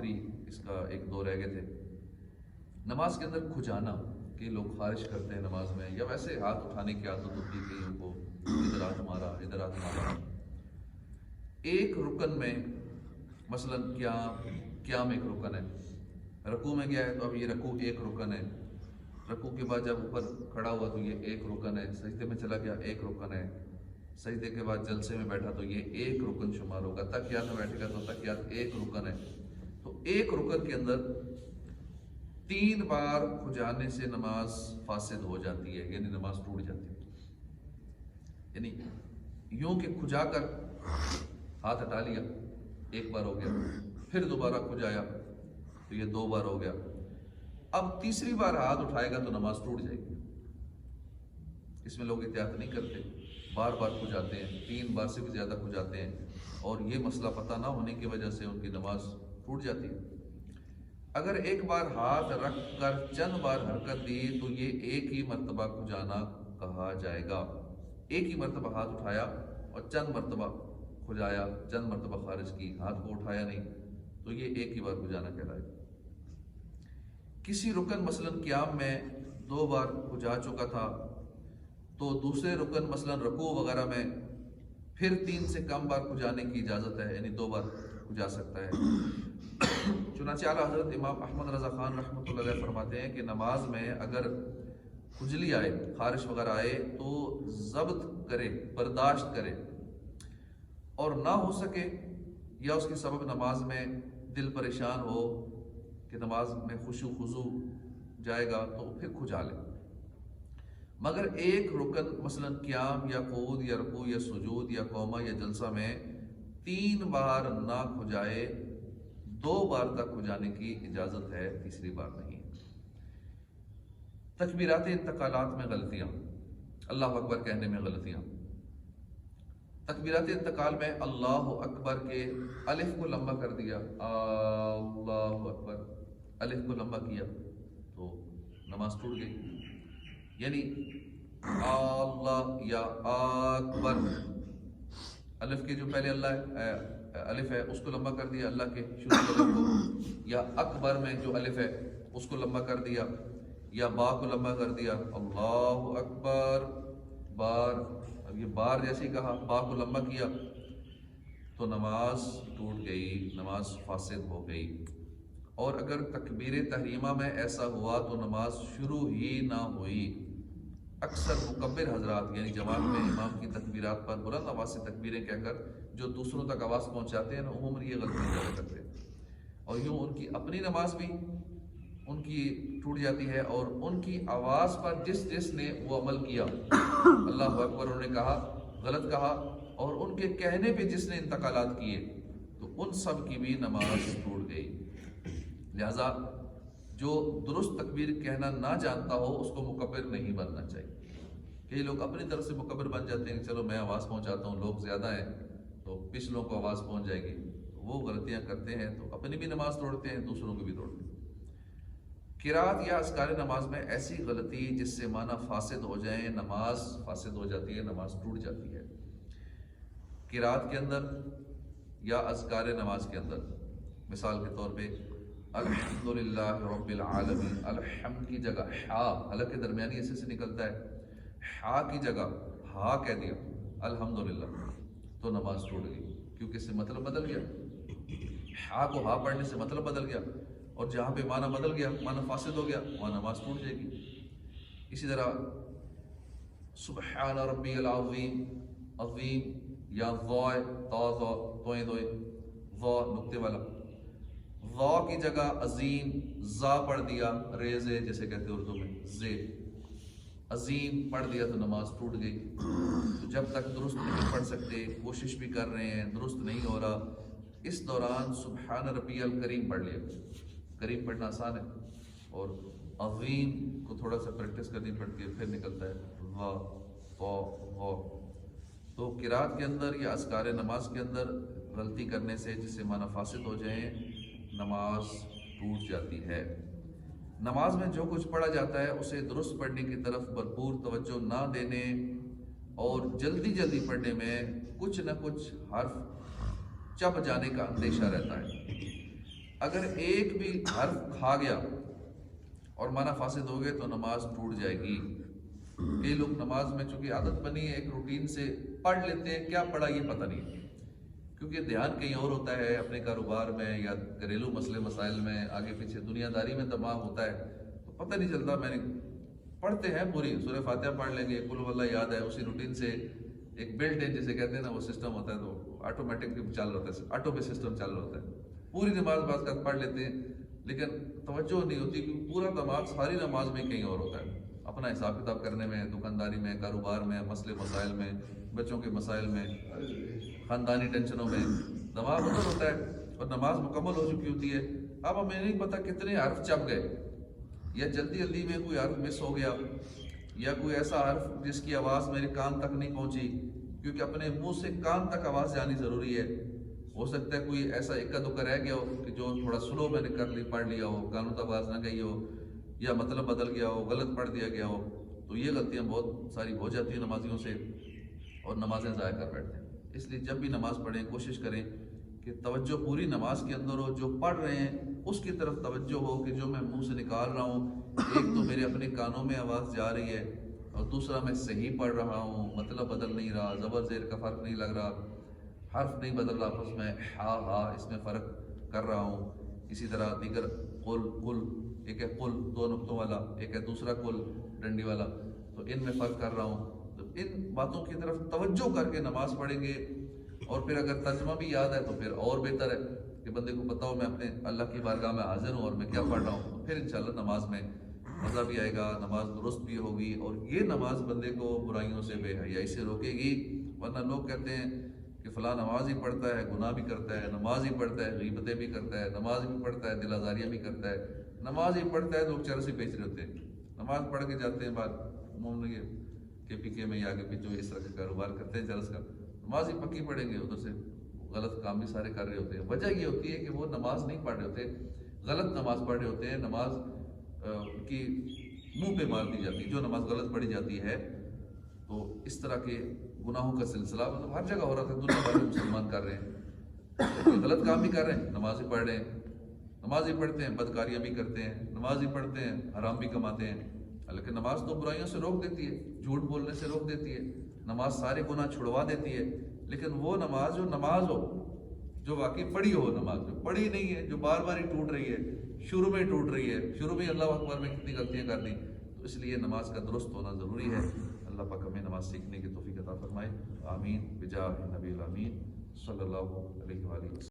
آخری اس کا ایک دو رہ گئے تھے. نماز کے اندر کھجانا کہ لوگ خارش کرتے ہیں نماز میں، یا ویسے ہاتھ اٹھانے کی عادت ہوتی ہے کئیوں کو، ادھر ہاتھ مارا ادھر ہاتھ مارا. ایک رکن میں مثلا قیام ایک رکن ہے، رکوع میں گیا ہے تو اب یہ رکوع ایک رکن ہے، رکوع کے بعد جب اوپر کھڑا ہوا تو یہ ایک رکن ہے، سجدے میں چلا گیا ایک رکن ہے، سجدے کے بعد جلسے میں بیٹھا تو یہ ایک رکن شمار ہوگا، تکیات میں بیٹھے گا تو تکیات ایک رکن ہے. تو ایک رکن کے اندر 3 بار کھجانے سے نماز فاسد ہو جاتی ہے، یعنی نماز ٹوٹ جاتی ہے. یعنی یوں کہ کھجا کر ہاتھ ہٹا لیا ایک بار ہو گیا، پھر دوبارہ کھجایا تو یہ 2 بار ہو گیا، اب تیسری بار ہاتھ اٹھائے گا تو نماز ٹوٹ جائے گی. اس میں لوگ احتیاط نہیں کرتے، بار بار کھجاتے ہیں، 3 بار سے بھی زیادہ کھجاتے ہیں، اور یہ مسئلہ پتہ نہ ہونے کی وجہ سے ان کی نماز ٹوٹ جاتی ہے. اگر ایک بار ہاتھ رکھ کر چند بار حرکت دی تو یہ ایک ہی مرتبہ کھجانا کہا جائے گا. ایک ہی مرتبہ ہاتھ اٹھایا اور چند مرتبہ کھجایا، چند مرتبہ خارج کی، ہاتھ کو اٹھایا نہیں، تو یہ ایک ہی بار کھجانا کہلائے گا. کسی رکن مثلا قیام میں 2 بار کھجا چکا تھا تو دوسرے رکن مثلا رکوع وغیرہ میں پھر 3 سے کم بار کھجانے کی اجازت ہے، یعنی 2 بار کھجا سکتا ہے. چنانچہ اعلیٰ حضرت امام احمد رضا خان رحمۃ اللہ علیہ فرماتے ہیں کہ نماز میں اگر کھجلی آئے، خارش وغیرہ آئے تو ضبط کرے، برداشت کرے، اور نہ ہو سکے یا اس کے سبب نماز میں دل پریشان ہو کہ نماز میں خشوع خضوع جائے گا تو پھر کھجا لے. مگر ایک رکن مثلا قیام یا قعود یا رکوع یا سجود یا قومہ یا جلسہ میں 3 بار نہ کھجائے، 2 بار تک کھجانے کی اجازت ہے، تیسری بار نہیں. تکبیرات انتقالات میں غلطیاں، اللہ اکبر کہنے میں غلطیاں. تکبیرات انتقال میں اللہ اکبر کے الف کو لمبا کر دیا، اللہ اکبر، الف کو لمبا کیا تو نماز ٹوٹ گئی. یعنی اللہ یا اکبر، الف کے جو پہلے اللہ الف ہے اس کو لمبا کر دیا، اللہ کے شروع الف کو، یا اکبر میں جو الف ہے اس کو لمبا کر دیا، یا با کو لمبا کر دیا، اللہ اکبر بار. اب یہ بار جیسے کہا، با کو لمبا کیا تو نماز ٹوٹ گئی، نماز فاسد ہو گئی. اور اگر تکبیر تحریمہ میں ایسا ہوا تو نماز شروع ہی نہ ہوئی. اکثر مکبر حضرات یعنی جماعت میں امام کی تکبیرات پر بلند آواز سے تکبیریں کہہ کر جو دوسروں تک آواز پہنچاتے ہیں نا، عموماً یہ غلطی زیادہ کرتے ہیں، اور یوں ان کی اپنی نماز بھی ان کی ٹوٹ جاتی ہے، اور ان کی آواز پر جس نے وہ عمل کیا، اللہ اکبر انہوں نے کہا، غلط کہا، اور ان کے کہنے پہ جس نے انتقالات کیے تو ان سب کی بھی نماز ٹوٹ گئی. لہذا جو درست تکبیر کہنا نہ جانتا ہو اس کو مکبر نہیں بننا چاہیے. کئی لوگ اپنی طرف سے مکبر بن جاتے ہیں کہ چلو میں آواز پہنچاتا ہوں، لوگ زیادہ ہیں تو پچھلوں کو آواز پہنچ جائے گی. وہ غلطیاں کرتے ہیں تو اپنی بھی نماز توڑتے ہیں، دوسروں کو بھی توڑتے ہیں. قرات یا اذکار نماز میں ایسی غلطی جس سے معنی فاسد ہو جائیں، نماز فاسد ہو جاتی ہے، نماز ٹوٹ جاتی ہے. قرات کے اندر یا اذکار نماز کے اندر مثال کے طور پہ الحمدللہ رب العالمین، الحمد کی جگہ ہا، حلق درمیانی حصے سے نکلتا ہے، ہا کی جگہ ہا کہہ دیا الحمدللہ، تو نماز ٹوٹ گئی، کیونکہ اس سے مطلب بدل گیا. ہا کو ہا پڑھنے سے مطلب بدل گیا، اور جہاں پہ معنی بدل گیا، معنی فاسد ہو گیا، وہاں نماز ٹوٹ جائے گی. اسی طرح سبحان ربی العظیم، عظیم یا ضوئے توئیں ضو نقطے والا، ضا کی جگہ عظیم زا پڑھ دیا، ریزے جیسے کہتے ہیں اردو میں، زے عظیم پڑھ دیا تو نماز ٹوٹ گئی. تو جب تک درست نہیں پڑھ سکتے، کوشش بھی کر رہے ہیں، درست نہیں ہو رہا، اس دوران سبحان ربی الکریم پڑھ لیا. کریم پڑھنا آسان ہے، اور عظیم کو تھوڑا سا پریکٹس کرنی پڑتی ہے، پھر نکلتا ہے وا وا. تو قرات کے اندر یا اذکار نماز کے اندر غلطی کرنے سے جس سے معنی فاسد ہو جائیں، نماز ٹوٹ جاتی ہے. نماز میں جو کچھ پڑھا جاتا ہے اسے درست پڑھنے کی طرف بھرپور توجہ نہ دینے اور جلدی پڑھنے میں کچھ نہ کچھ حرف چپ جانے کا اندیشہ رہتا ہے. اگر ایک بھی حرف کھا گیا اور معنی فاسد ہو گئے تو نماز ٹوٹ جائے گی۔ کئی لوگ نماز میں چونکہ عادت بنی ہے ایک روٹین سے پڑھ لیتے ہیں، کیا پڑھا یہ پتہ نہیں، کیونکہ دھیان کہیں اور ہوتا ہے، اپنے کاروبار میں یا گھریلو مسئلے مسائل میں، آگے پیچھے دنیا داری میں دماغ ہوتا ہے تو پتہ نہیں چلتا۔ میں نے پڑھتے ہیں پوری سورہ فاتحہ پڑھ لیں گے، قل واللہ یاد ہے، اسی روٹین سے ایک بلٹ ان جسے کہتے ہیں نا، وہ سسٹم ہوتا ہے تو آٹومیٹک چل رہا ہوتا ہے، آٹو پہ سسٹم چل رہا ہوتا ہے، پوری نماز بعض کا پڑھ لیتے ہیں لیکن توجہ نہیں ہوتی کیونکہ پورا دماغ ساری نماز میں کہیں اور ہوتا ہے، اپنا حساب کتاب کرنے میں، دکانداری میں، کاروبار میں، مسئلے مسائل میں، بچوں کے مسائل میں، خاندانی ٹینشنوں میں دماغ ادھر ہوتا ہے اور نماز مکمل ہو چکی ہوتی ہے۔ اب ہمیں نہیں پتہ کتنے حرف چپ گئے، یا جلدی جلدی میں کوئی حرف مس ہو گیا، یا کوئی ایسا حرف جس کی آواز میرے کان تک نہیں پہنچی، کیونکہ اپنے منہ سے کان تک آواز جانی ضروری ہے۔ ہو سکتا ہے کوئی ایسا اکا دکا رہ گیا ہو کہ جو تھوڑا سلو میں نے پڑھ لیا ہو، کانوں تک آواز نہ گئی ہو، یا مطلب بدل گیا ہو، غلط پڑھ دیا گیا ہو، تو یہ غلطیاں بہت ساری ہو جاتی ہیں نمازیوں سے اور نمازیں ضائع کر بیٹھتے ہیں۔ اس لیے جب بھی نماز پڑھیں کوشش کریں کہ توجہ پوری نماز کے اندر ہو، جو پڑھ رہے ہیں اس کی طرف توجہ ہو کہ جو میں منہ سے نکال رہا ہوں ایک تو میرے اپنے کانوں میں آواز جا رہی ہے اور دوسرا میں صحیح پڑھ رہا ہوں، مطلب بدل نہیں رہا، زبر زیر کا فرق نہیں لگ رہا، حرف نہیں بدل رہا، آپس میں ہا اس میں فرق کر رہا ہوں۔ اسی طرح دیگر قل، ایک ہے قل دو نقطوں والا، ایک ہے دوسرا قل ڈنڈی والا، تو ان میں فرق کر رہا ہوں۔ تو ان باتوں کی طرف توجہ کر کے نماز پڑھیں گے، اور پھر اگر ترجمہ بھی یاد ہے تو پھر اور بہتر ہے کہ بندے کو پتہ ہو میں اپنے اللہ کی بارگاہ میں حاضر ہوں اور میں کیا پڑھ رہا ہوں، تو پھر انشاءاللہ نماز میں مزہ بھی آئے گا، نماز درست بھی ہوگی، اور یہ نماز بندے کو برائیوں سے، بے حیائی سے روکے گی۔ ورنہ لوگ کہتے ہیں کہ فلاں نماز ہی پڑھتا ہے، گناہ بھی کرتا ہے، نماز ہی پڑھتا ہے، غیبتیں بھی کرتا ہے، نماز بھی پڑھتا ہے، دل آزاریاں بھی کرتا ہے، نماز ہی پڑھتا ہے، لوگ چرس ہی بیچ رہے ہوتے ہیں، نماز پڑھ کے جاتے ہیں بعد عموماً یہ کے پی کے میں یا آگے پیچھے اس طرح کا کاروبار کرتے ہیں چرس کا، نماز ہی پکی پڑھیں گے، ادھر سے غلط کام بھی سارے کر رہے ہوتے ہیں۔ وجہ یہ ہوتی ہے کہ وہ نماز نہیں پڑھ رہے ہوتے، غلط نماز پڑھ رہے ہوتے ہیں، نماز کی منہ پہ مار دی جاتی ہے، جو نماز غلط پڑھی جاتی ہے۔ تو اس طرح کے گناہوں کا سلسلہ مطلب ہر جگہ ہو رہا تھا، دنیا بھر میں مسلمان کر رہے ہیں، غلط کام بھی کر رہے ہیں، نماز ہی پڑھ رہے ہیں، نماز ہی پڑھتے ہیں، بدکاریاں بھی کرتے ہیں، نماز ہی پڑھتے ہیں، حرام بھی کماتے ہیں، لیکن نماز تو برائیوں سے روک دیتی ہے، جھوٹ بولنے سے روک دیتی ہے، نماز سارے گناہ چھڑوا دیتی ہے۔ لیکن وہ نماز جو نماز ہو، جو واقعی پڑھی ہو، نماز جو پڑھی نہیں ہے، جو بار بار ہی ٹوٹ رہی ہے، شروع میں ٹوٹ رہی ہے، شروع میں اللہ اکبر میں کتنی غلطیاں کر دی، تو اس لیے نماز کا درست ہونا ضروری ہے۔ اللہ پاک ہمیں نماز سیکھنے کی توفیق عطا فرمائے، آمین بجاہ نبی الامین صلی اللہ علیہ وآلہ وسلم۔